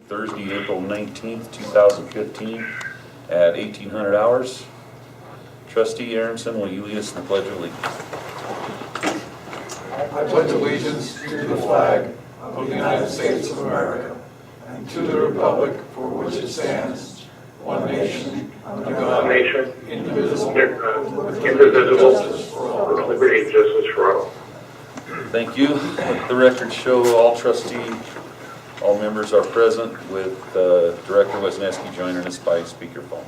Thursday, April 19th, 2015 at 1800 hours. Trustee Aronson, will you lead us in the Pledge of Allegiance? I pledge allegiance to the flag of the United States of America and to the republic for which it stands, one nation, under God, indivisible, with justice for all. Liberty and justice for all. Thank you. Let the record show all members are present with Director Wisniewski joining us by speakerphone.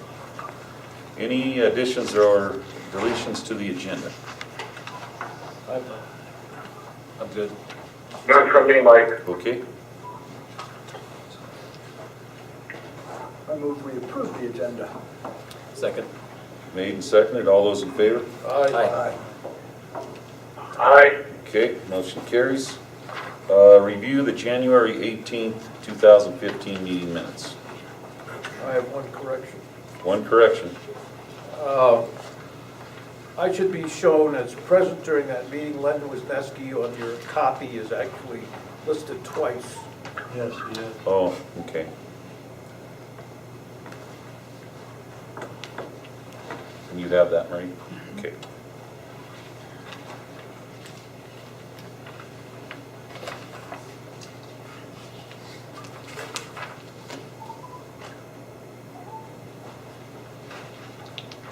Any additions or deletions to the agenda? I'm good. None from me, Mike. Okay. I move we approve the agenda. Second. Made and seconded. All those in favor? Aye. Aye. Okay, motion carries. Review the January 18th, 2015 meeting minutes. I have one correction. One correction. I should be shown as present during that meeting. Len Wisniewski on your copy is actually listed twice. Yes, yes. Oh, okay. And you have that, right? Okay.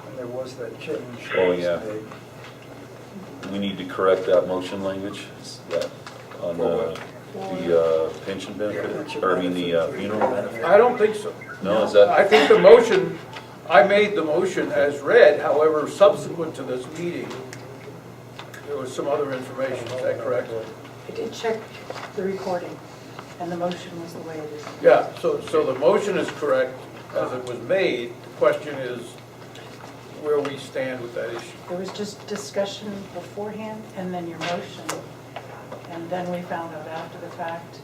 And there was that change. Oh, yeah. We need to correct that motion language, that on the pension benefit, or I mean the funeral benefit. I don't think so. No, is that? I think the motion, I made the motion as read, however, subsequent to this meeting, there was some other information, is that correct? I did check the recording, and the motion was the way it is. Yeah, so the motion is correct as it was made. The question is where we stand with that issue. There was just discussion beforehand, and then your motion, and then we found out after the fact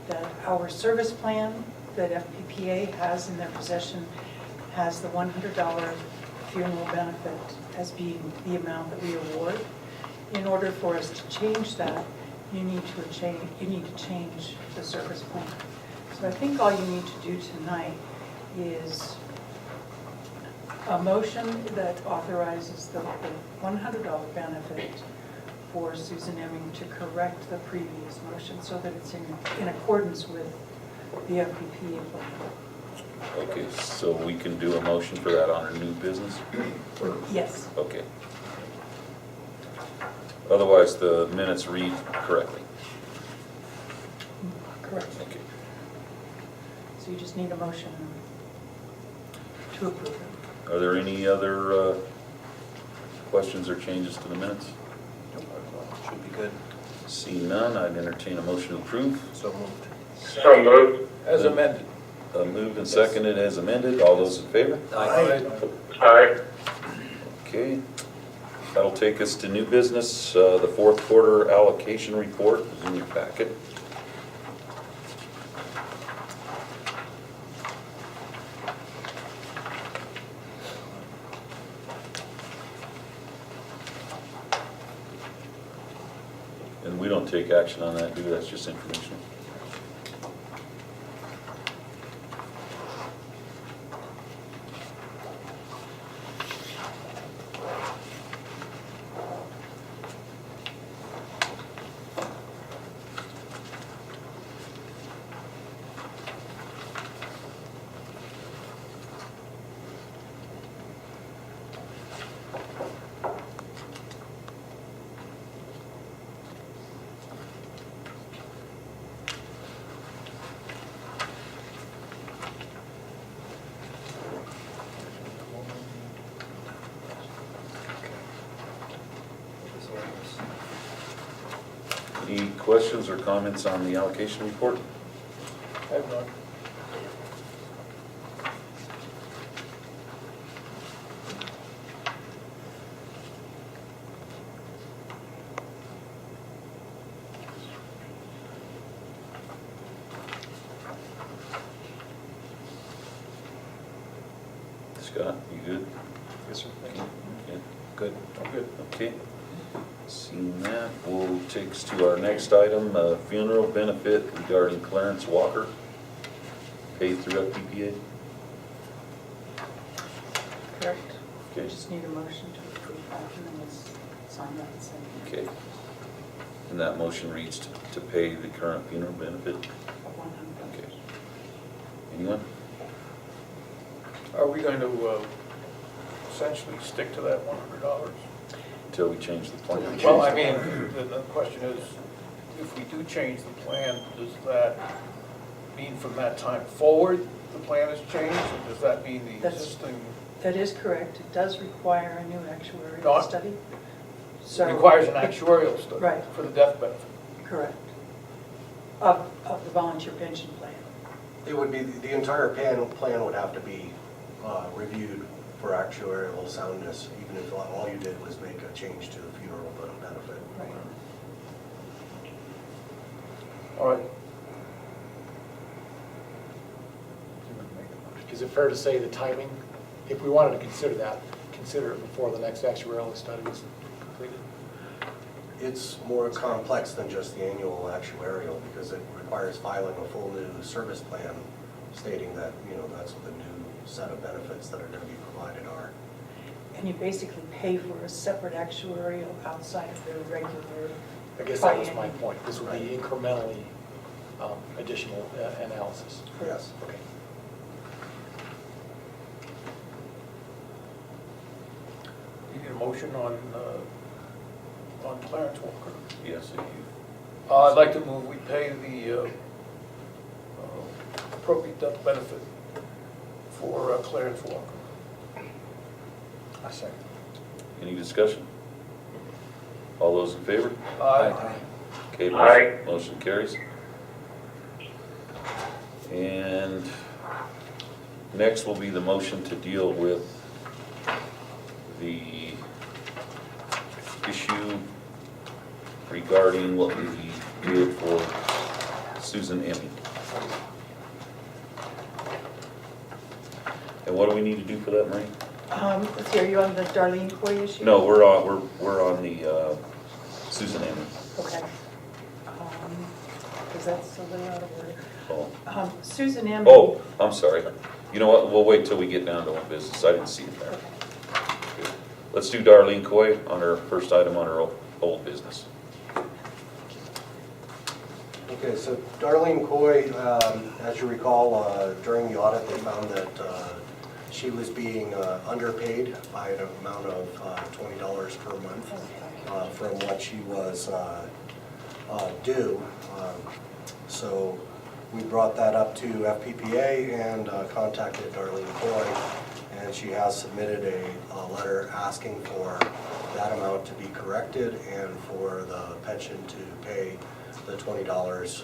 that our service plan that FPPA has in their possession has the $100 funeral benefit as being the amount that we award. In order for us to change that, you need to change the service plan. So I think all you need to do tonight is a motion that authorizes the $100 benefit for Susan Imming to correct the previous motion so that it's in accordance with the FPPA plan. Okay, so we can do a motion for that on our new business? Yes. Okay. Otherwise, the minutes read correctly. Correct. Okay. So you just need a motion to approve it. Are there any other questions or changes to the minutes? Should be good. Seeing none, I'd entertain a motion to approve. So moved. So moved. As amended. Moved and seconded as amended. All those in favor? Aye. Aye. Okay. That'll take us to new business. The fourth quarter allocation report is in your packet. And we don't take action on that, do we? That's just informational. Any questions or comments on the allocation report? I have none. Scott, you good? Yes, sir. Thank you. Yeah. Good. I'm good. Okay. Seeing that, will take us to our next item, funeral benefit regarding Clarence Walker. paid through FPPA? Correct. We Okay. just need a motion to approve that, and then let's sign that and send it. Okay. And that motion reads to pay the current funeral benefit? Of 100. Okay. Anyone? Are we going to essentially stick to that $100? Until we change the plan? Well, I mean, the question is, if we do change the plan, does that mean from that time forward, the plan has changed? Or does that mean the That's- existing That is correct. It does require a new actuarial No, study. So requires an actuarial study Right. for the death benefit? Correct. Of the volunteer pension plan. It would be, the entire plan would have to be reviewed for actuarial soundness, even if all you did was make a change to the funeral benefit. Right. All right. Is it fair to say the timing, if we wanted to consider that, consider it before the next actuarial study is completed? It's more complex than just the annual actuarial because it requires filing a full new service plan stating that, that's what the new set of benefits that are going to be provided are. And you basically pay for a separate actuarial outside of the regular. I guess that was my biennial. point. This would be incrementally additional analysis. Yes. Okay. You need a motion on Clarence Walker. Yes. I'd like to move, we pay the appropriate death benefit for Clarence Walker. I second. Any discussion? All those in favor? Aye. Okay, Aye. motion carries. And next will be the motion to deal with the issue regarding what we did for Susan Imming. And what do we need to do for that, Marie? Let's see, are you on the Darlene Coy issue? No, we're on the Susan Imming. Okay. Because that's a little out of order. Oh. Susan Imming. Oh, I'm sorry. You know what, we'll wait till we get down to one business. I didn't see it there. Okay. Let's do Darlene Coy on her first item on her old business. Okay, so Darlene Coy, as you recall, during the audit, they found that she was being underpaid by an amount of $20 per month from what she was due. So we brought that up to FPPA and contacted Darlene Coy, and she has submitted a letter asking for that amount to be corrected and for the pension to pay the $20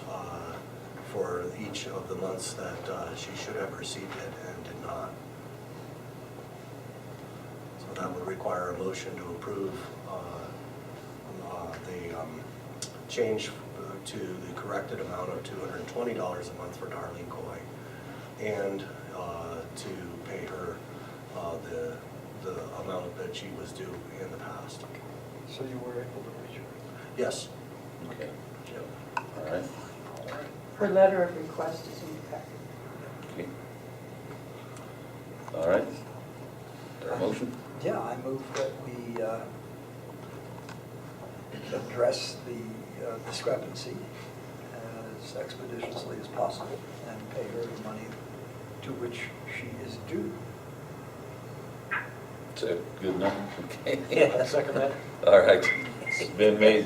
for each of the months that she should have received it and did not. So that would require a motion to approve the change to the corrected amount of $220 a month for Darlene Coy and to pay her the amount that she was due in the past. So you were able to reach her? Yes. Okay. Yep. All right. Her letter of request is in your packet. Okay. All right. Is there a motion? Yeah, I move that we address the discrepancy as expeditiously as possible and pay her the money to which she is due. Is that good enough? Okay. I second that. All right. It's been made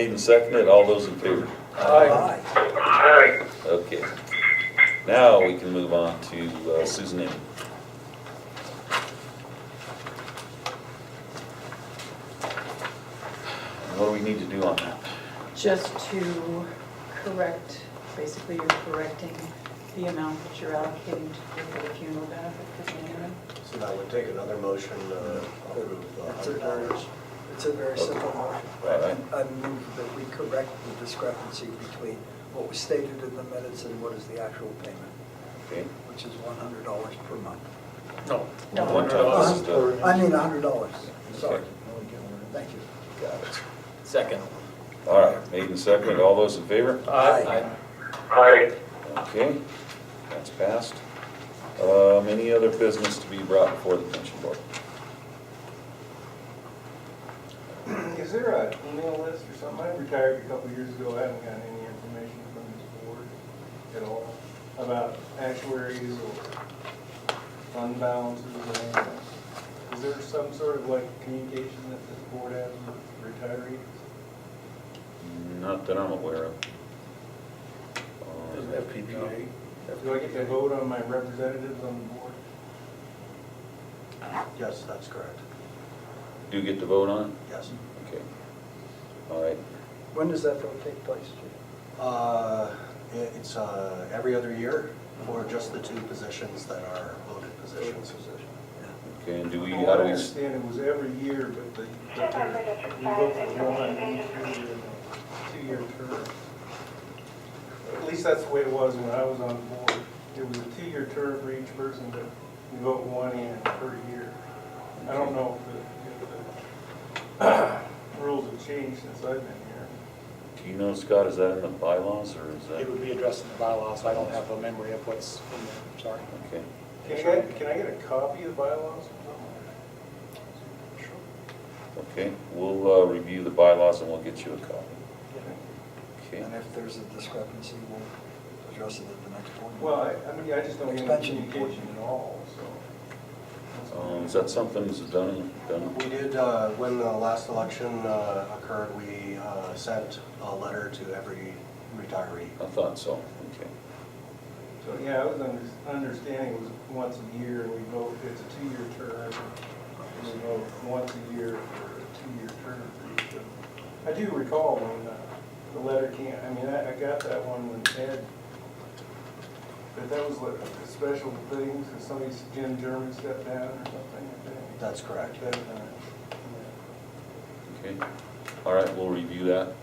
and seconded. All those in favor? Aye. Aye. Okay. Now we can move on to Susan Imming. What do we need to do on that? Just to correct, basically you're correcting the amount that you're allocating to pay for the funeral benefit for the interim. So that would take another motion to approve It's a very, $100. it's a very simple motion. All right. I move that we correct the discrepancy between what was stated in the minutes and what is the actual payment, Okay. which is $100 per month. No. No. One time. I mean $100, sorry. Okay. Thank you. Got it. Second. All right, made and seconded. All those in favor? Aye. Aye. Okay. That's That's passed. Any other business to be brought before the pension board? Is there an email list or something? I retired a couple years ago. I haven't gotten any information from this board at all about actuaries or fund balances or anything. Is there some sort of like communication that this board has with retirees? Not that I'm aware of. FPPA. Do I get to vote on my representatives on the board? Yes, that's correct. Do you get to vote on it? Yes. Okay. All right. When does that vote take place, Chief? It's every other year for just the 2 positions that are voted positions. Okay, and do we, From how what do I we, understand, it was every year, but we vote for one each year in a 2-year term. At least that's the way it was when I was on the board. It was a 2-year term for each person, but you vote 1 in per year. I don't know if the rules have changed since I've been here. do you know, Scott, is that in the bylaws or is that? It would be addressed in the bylaws, so I don't have a memory of what's in there, I'm sorry. Okay. Can I get a copy of the bylaws? Okay, we'll review the bylaws and we'll get you a copy. Okay. And if there's a discrepancy, we'll address it at the next board meeting. Well, I mean, I just don't get any communication at all, so. Is that something that's done? We did, when the last election occurred, we sent a letter to every retiree. I thought so, okay. So, yeah, I was understanding it was once a year, and we vote, it's a 2-year term, and we vote once a year for a 2-year term for each of them. I do recall when the letter came, I mean, I got that one when Ed, but that was like a special thing, because somebody's, Jim German stepped down or something, I think. That's correct. At that time. Okay, all right, we'll review that,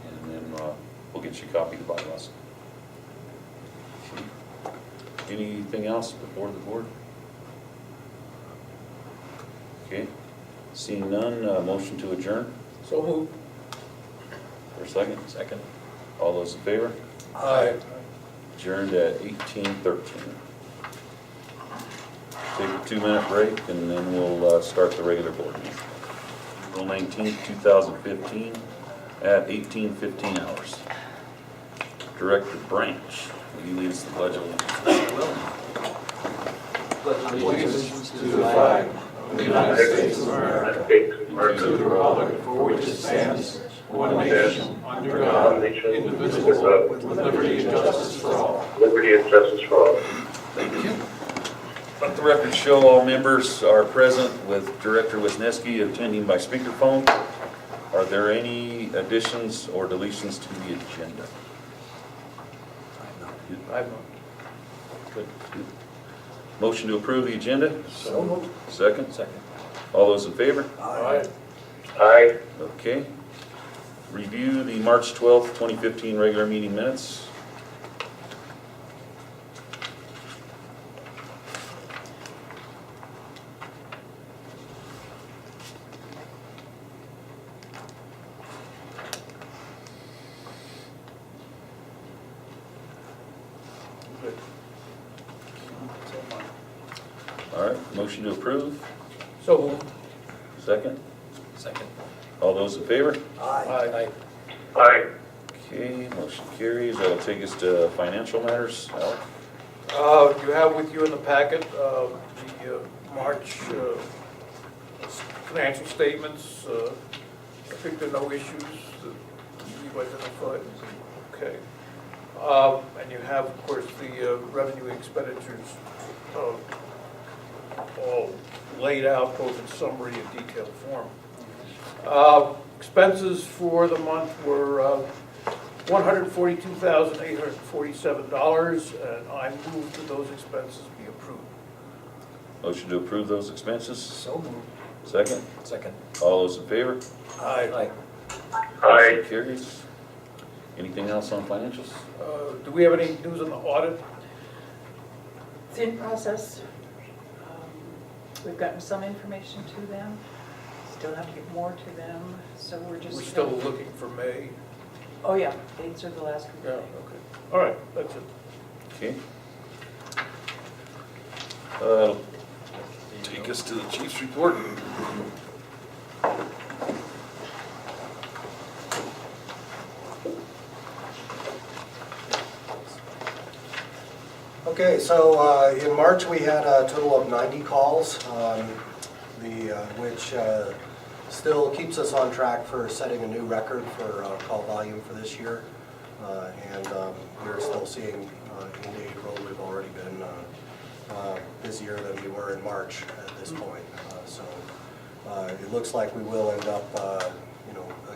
and then we'll get you a copy of the bylaws. Okay. Anything else before the board? Okay, seeing none, motion to adjourn, So moved. for a second? Second. All those in favor? Aye. Adjourned at 18:13. Take a 2-minute break, and then we'll start the regular board meeting. April 19th, 2015, at 18:15 hours. Director Branch, will you lead us the pledge of allegiance? Allegiance to the flag of the United States of America, and to the republic for which it stands, one nation, under God, indivisible, with liberty and justice for all. Liberty and justice for all. Thank you. Let the record show all members are present with Director Wisniewski attending by speakerphone. Are there any additions or deletions to the agenda? I've Good. Motion to approve the agenda? So moved. Second? Second. All those in favor? Aye. Aye. Okay. Review the March 12th, 2015 regular meeting minutes. All right, motion to approve. So moved. Second? Second. All those in favor? Aye. Aye. Okay, motion carries. That'll take us to financial matters. Alec? You have with you in the packet the March financial statements. I think there are no issues that you've identified. Okay. And you have, of course, the revenue expenditures all laid out both in summary and detailed form. Expenses for the month were $142,847, and I move that those expenses be approved. Motion to approve those expenses. So moved. Second? Second. All those in favor? Aye. Aye. Motion carries. Anything else on financials? Do we have any news on the audit? It's in process. We've gotten some information to them, still have to get more to them, so we're just. We're still looking for May. Oh, yeah, dates are the last week. Yeah, okay. All right, that's it. Okay. Take us to the chief's report. Okay, so in March we had a total of 90 calls, which still keeps us on track for setting a new record for call volume for this year. And we're still seeing into April we've already been busier than we were in March at this point. So it looks like we will end up,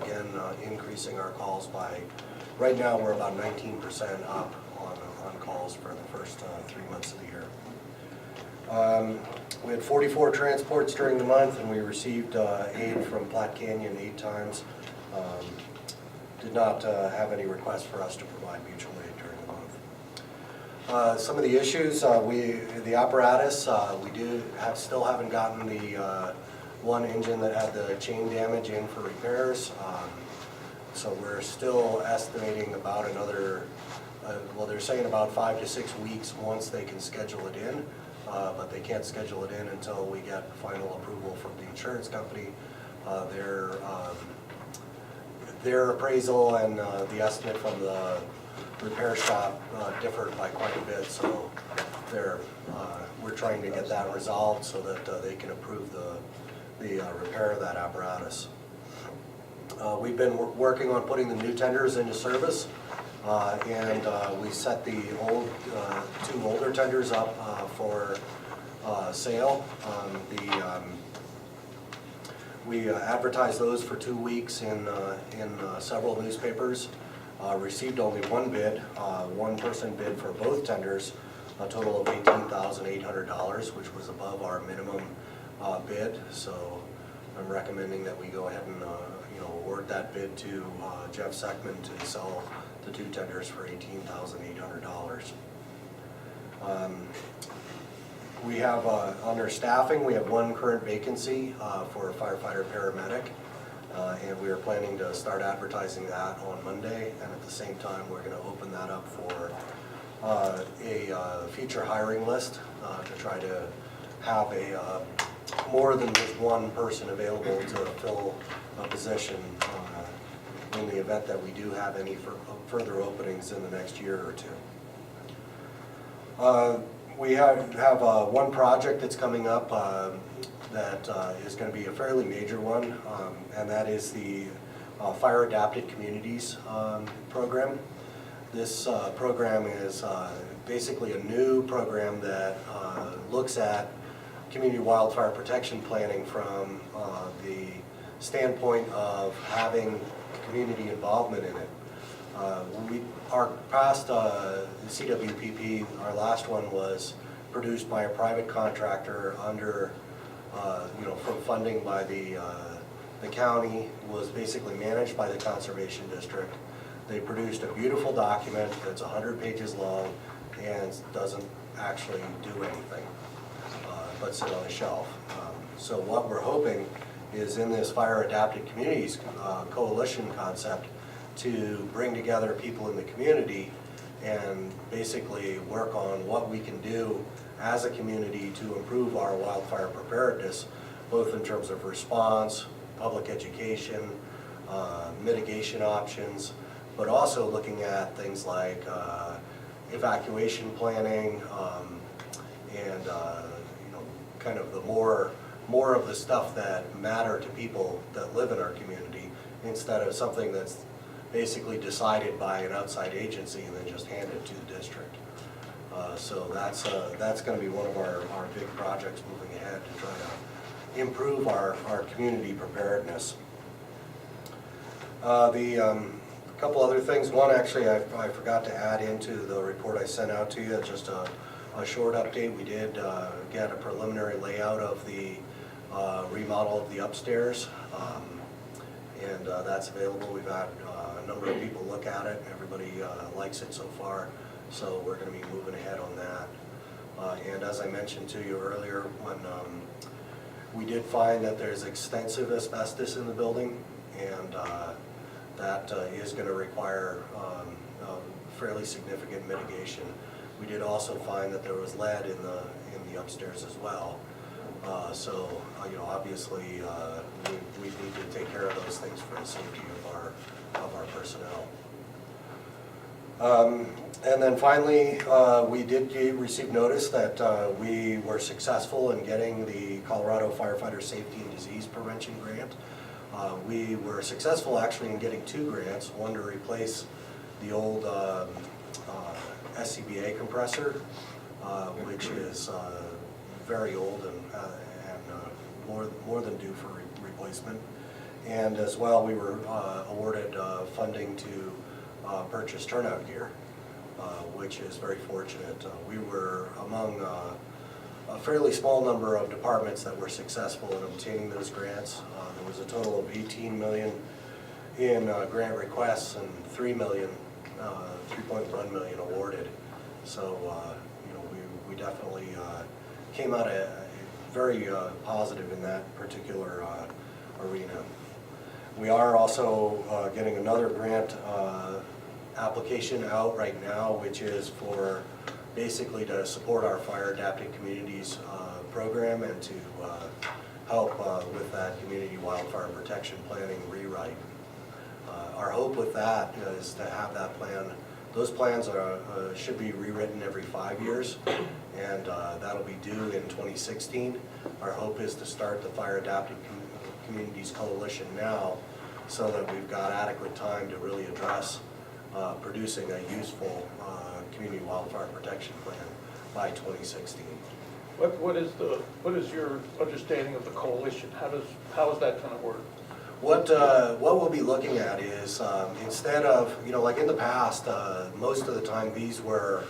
again, increasing our calls by, right now we're about 19% up on calls for the first 3 months of the year. We had 44 transports during the month, and we received aid from Platte Canyon 8 times. Did not have any requests for us to provide mutual aid during the month. Some of the issues, the apparatus, we still haven't gotten the one engine that had the chain damage in for repairs. So we're still estimating about another, well, they're saying about 5 to 6 weeks once they can schedule it in, but they can't schedule it in until we get final approval from the insurance company. Their appraisal and the estimate from the repair shop differed by quite a bit, so we're trying to get that resolved so that they can approve the repair of that apparatus. We've been working on putting the new tenders into service, and we set the 2 older tenders up for sale. We advertised those for 2 weeks in several newspapers. Received only 1 bid. One person bid for both tenders, a total of $18,800, which was above our minimum bid. So I'm recommending that we go ahead and award that bid to Jeff Seckman to sell the 2 tenders for $18,800. We have, under staffing, we have 1 current vacancy for a firefighter paramedic, and we are planning to start advertising that on Monday, and at the same time we're going to open that up for a future hiring list to try to have more than just 1 person available to fill a position in the event that we do have any further openings in the next year or 2. We have 1 project that's coming up that is going to be a fairly major one, and that is the Fire Adapted Communities program. This program is basically a new program that looks at community wildfire protection planning from the standpoint of having community involvement in it. Our past CWPP, our last one was produced by a private contractor under, from funding by the county, was basically managed by the Conservation District. They produced a beautiful document that's 100 pages long and doesn't actually do anything, but sit on a shelf. So what we're hoping is in this Fire Adapted Communities coalition concept to bring together people in the community and basically work on what we can do as a community to improve our wildfire preparedness, both in terms of response, public education, mitigation options, but also looking at things like evacuation planning and kind of the more of the stuff that matter to people that live in our community, instead of something that's basically decided by an outside agency and then just handed to the district. So that's going to be one of our big projects moving ahead to try to improve our community preparedness. A couple other things. One, actually, I forgot to add into the report I sent out to you, just a short update. We did get a preliminary layout of the remodel of the upstairs, and that's available. We've had a number of people look at it. Everybody likes it so far, so we're going to be moving ahead on that. And as I mentioned to you earlier, when we did find that there's extensive asbestos in the building, and that is going to require fairly significant mitigation. We did also find that there was lead in the upstairs as well. So, obviously, we need to take care of those things for the safety of our personnel. And then finally, we did receive notice that we were successful in getting the Colorado Firefighter Safety and Disease Prevention Grant. We were successful actually in getting 2 grants, one to replace the old SCBA compressor, which is very old and more than due for replacement. And as well, we were awarded funding to purchase turnout gear, which is very fortunate. We were among a fairly small number of departments that were successful in obtaining those grants. There was a total of 18 million in grant requests and 3.1 million awarded. So, we definitely came out very positive in that particular arena. We are also getting another grant application out right now, which is for basically to support our Fire Adapted Communities program and to help with that community wildfire protection planning rewrite. Our hope with that is to have that plan. Those plans should be rewritten every 5 years, and that'll be due in 2016. Our hope is to start the Fire Adapted Communities Coalition now, so that we've got adequate time to really address producing a useful community wildfire protection plan by 2016. What is your understanding of the coalition? How is that going to work? What we'll be looking at is instead of, like in the past, most of the time these were,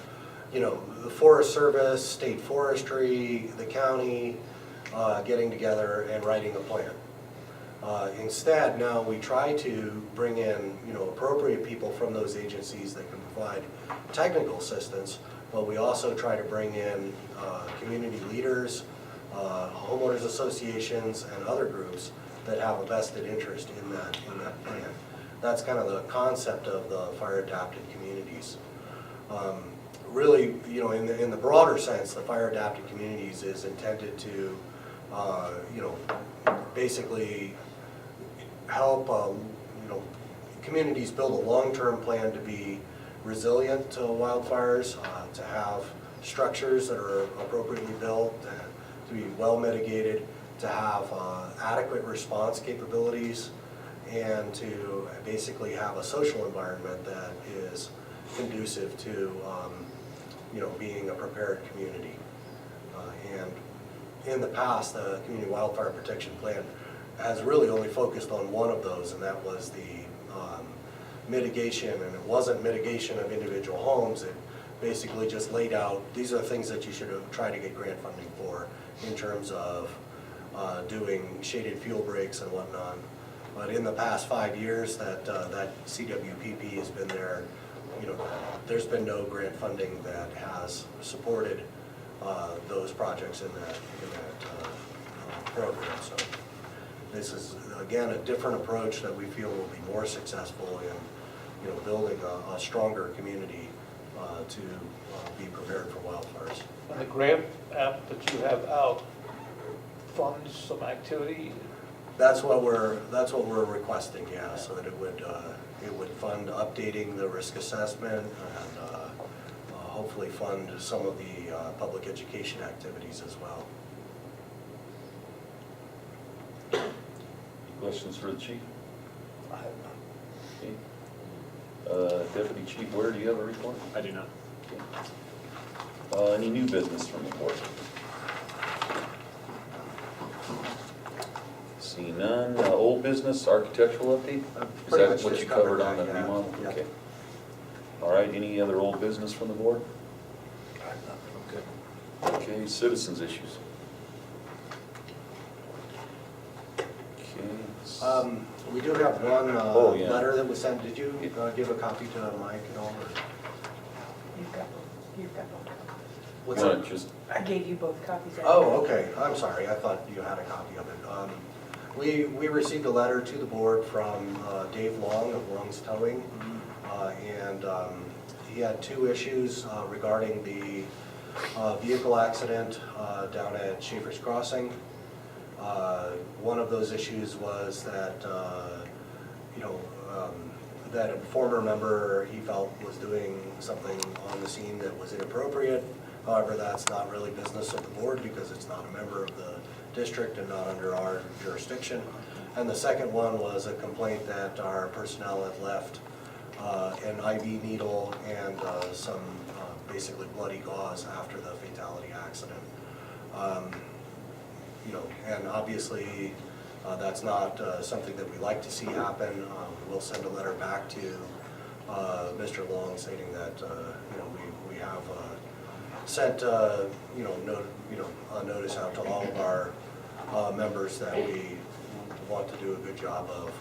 the Forest Service, State Forestry, the county getting together and writing a plan. Instead, now we try to bring in, appropriate people from those agencies that can provide technical assistance, but we also try to bring in community leaders, homeowners associations, and other groups that have a vested interest in that plan. That's kind of the concept of the Fire Adapted Communities. Really, in the broader sense, the Fire Adapted Communities is intended to, basically help communities build a long-term plan to be resilient to wildfires, to have structures that are appropriately built, to be well mitigated, to have adequate response capabilities, and to basically have a social environment that is conducive to being a prepared community. And in the past, the Community Wildfire Protection Plan has really only focused on one of those, and that was the mitigation, and it wasn't mitigation of individual homes. It basically just laid out, these are the things that you should try to get grant funding for in terms of doing shaded fuel breaks and whatnot. But in the past 5 years that CWPP has been there, there's been no grant funding that has supported those projects in that program. So this is, again, a different approach that we feel will be more successful in building a stronger community to be prepared for wildfires. And the grant app that you have out funds some activity? That's what we're requesting, yeah, so that it would fund updating the risk assessment and hopefully fund some of the public education activities as well. Questions for the chief? I have none. Okay. Deputy Chief Ware, do you have a report? I do not. Okay. Any new business from the board? See none. Old business, architectural update? Is Pretty that much what just you covered covered on the that, yeah. remodel? Yeah. Okay. All right, any other old business from the board? I have none. Okay. Okay, citizens issues. Okay. We do have one Oh, yeah. letter that was sent. Did you give a copy to Mike and all? Or? You've got both. What's You that? wanna just, I gave you both copies. Oh, okay. I'm sorry. I thought you had a copy of it. We received a letter to the board from Dave Long of Long's Towing, and He had two issues regarding the vehicle accident down at Schaefer's Crossing. One of those issues was that, that a former member he felt was doing something on the scene that was inappropriate. However, that's not really business of the board because it's not a member of the district and not under our jurisdiction. And the second one was a complaint that our personnel had left an IV needle and some basically bloody gauze after the fatality accident. And obviously that's not something that we like to see happen. We'll send a letter back to Mr. Long stating that we have sent a notice out to all of our members that we want to do a good job of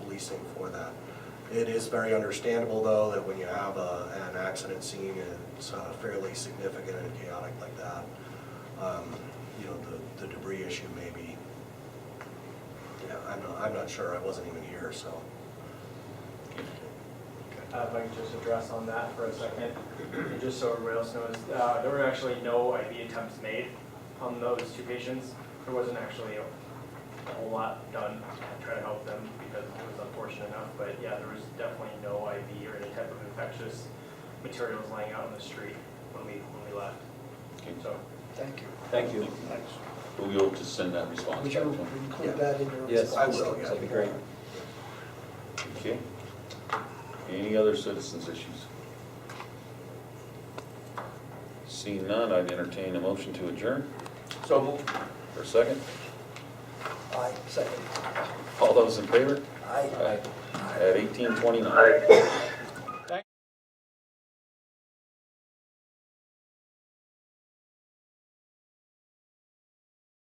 policing for that. It is very understandable, though, that when you have an accident scene, it's fairly significant and chaotic like that. The debris issue may be, I'm not sure, I wasn't even here, so. If I can just address on that for a second, just so everybody else knows, there were actually no IV attempts made on those two patients. There wasn't actually a whole lot done to try to help them because it was unfortunate enough, but yeah, there was definitely no IV or any type of infectious materials laying out on the street when we left. Okay. So, Thank you. Thank you. We'll go to send that response Would back you to him. include that in your Yes, response? I will, yeah. That'd be great. Okay. Any other citizens' issues? Seeing none, I'd entertain a motion to adjourn. So moved. For a second? Aye, second. All those in favor? Aye. At 18:29. Aye.